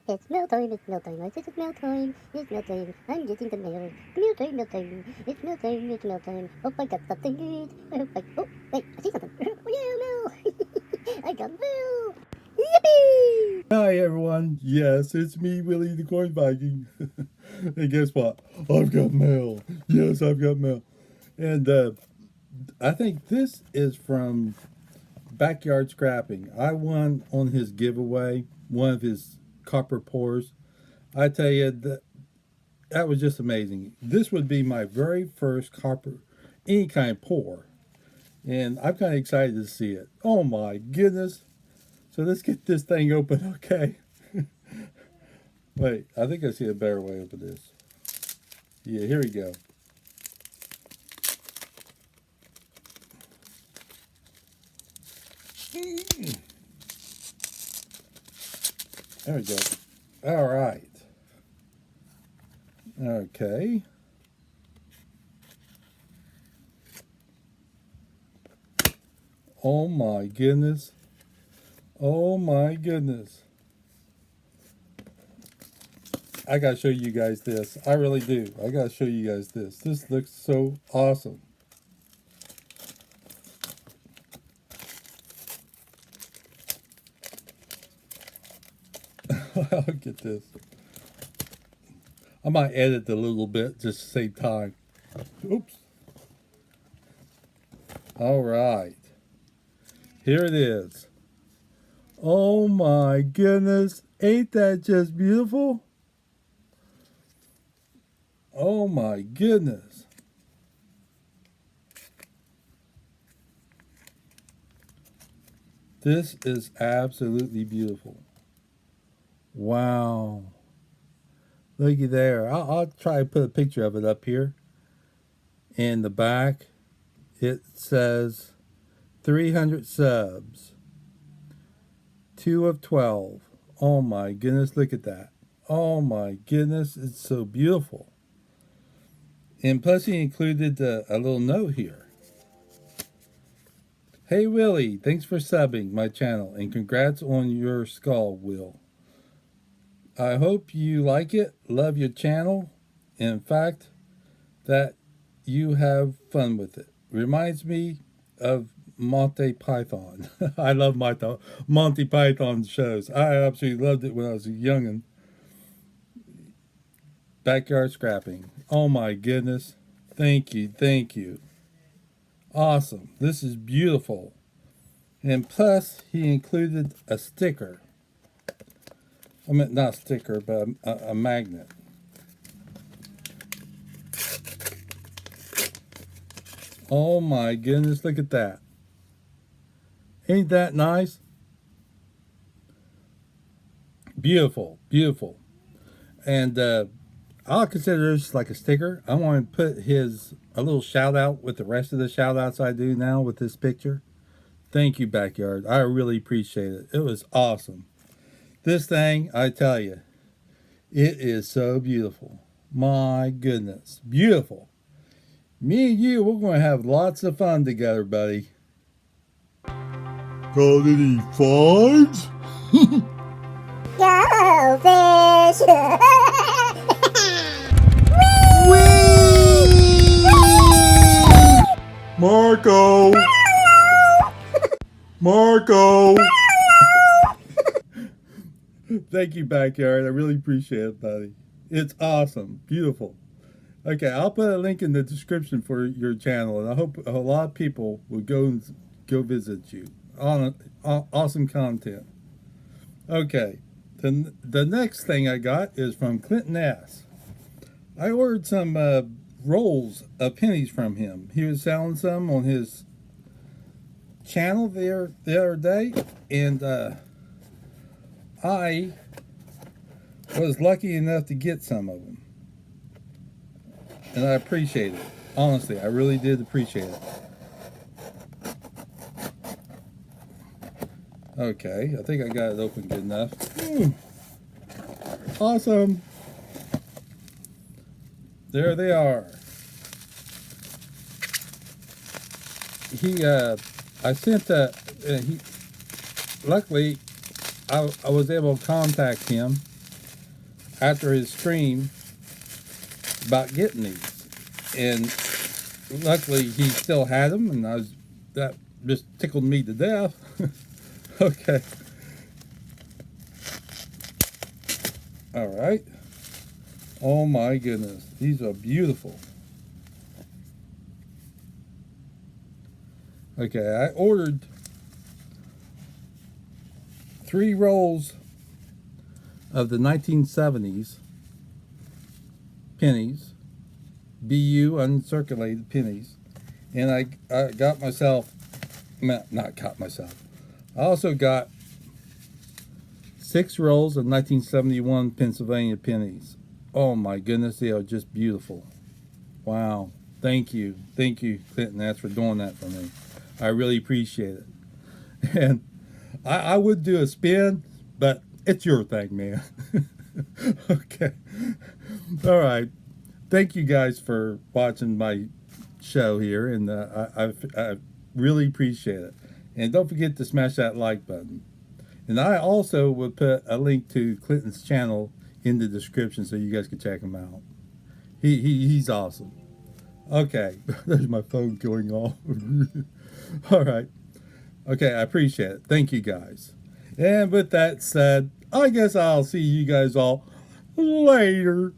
It's mail time, it's mail time, I said it's mail time, it's mail time, I'm getting the mail. Mail time, mail time, it's mail time, it's mail time. Hope I got something good. I hope oh, wait, I see something. Oh yeah, mail! I got mail! Yippee! Hi everyone, yes, it's me, Willy the Corn Viking. And guess what? I've got mail. Yes, I've got mail. And I think this is from Backyard Scrapping. I won on his giveaway, one of his copper pours. I tell you, that was just amazing. This would be my very first copper, any kind of pour. And I'm kind of excited to see it. Oh my goodness. So let's get this thing open, okay? Wait, I think I see a better way to open this. Yeah, here we go. There we go. All right. Okay. Oh my goodness. Oh my goodness. I gotta show you guys this. I really do. I gotta show you guys this. This looks so awesome. I'll get this. I might edit a little bit just to save time. Oops. All right. Here it is. Oh my goodness. Ain't that just beautiful? Oh my goodness. This is absolutely beautiful. Wow. Looky there. I'll try to put a picture of it up here. In the back, it says 300 subs. 2 of 12. Oh my goodness, look at that. Oh my goodness, it's so beautiful. And plus he included a little note here. Hey Willie, thanks for subbing my channel and congrats on your skull, Will. I hope you like it, love your channel. In fact, that you have fun with it. Reminds me of Monty Python. I love Monty Python shows. I absolutely loved it when I was a youngin'. Backyard Scrapping. Oh my goodness. Thank you, thank you. Awesome. This is beautiful. And plus, he included a sticker. I mean, not a sticker, but a magnet. Oh my goodness, look at that. Ain't that nice? Beautiful, beautiful. And I'll consider this like a sticker. I want to put a little shout out with the rest of the shout outs I do now with this picture. Thank you, Backyard. I really appreciate it. It was awesome. This thing, I tell you, it is so beautiful. My goodness, beautiful. Me and you, we're going to have lots of fun together, buddy. Got any fives? Go fish! Marco! Marco! Thank you, Backyard. I really appreciate it, buddy. It's awesome. Beautiful. Okay, I'll put a link in the description for your channel, and I hope a lot of people will go visit you. Awesome content. Okay, the next thing I got is from Clinton S. I ordered some rolls of pennies from him. He was selling some on his channel there the other day, and I was lucky enough to get some of them, and I appreciate it. Honestly, I really did appreciate it. Okay, I think I got it open good enough. Awesome. There they are. I sent luckily I was able to contact him after his stream about getting these, and luckily he still had them, and that just tickled me to death. Okay. All right. Oh my goodness, these are beautiful. Okay, I ordered 3 rolls of the 1970s pennies, BU uncirculated pennies, and I got myself, not got myself, I also got 6 rolls of 1971 Pennsylvania pennies. Oh my goodness, they are just beautiful. Wow. Thank you, Clinton, that's for doing that for me. I really appreciate it. And I would do a spin, but it's your thing, man. Okay. All right. Thank you guys for watching my show here, and I really appreciate it. And don't forget to smash that like button. And I also will put a link to Clinton's channel in the description so you guys can check him out. He's awesome. Okay, there's my phone going off. All right. Okay, I appreciate it. Thank you guys. And with that said, I guess I'll see you guys all later.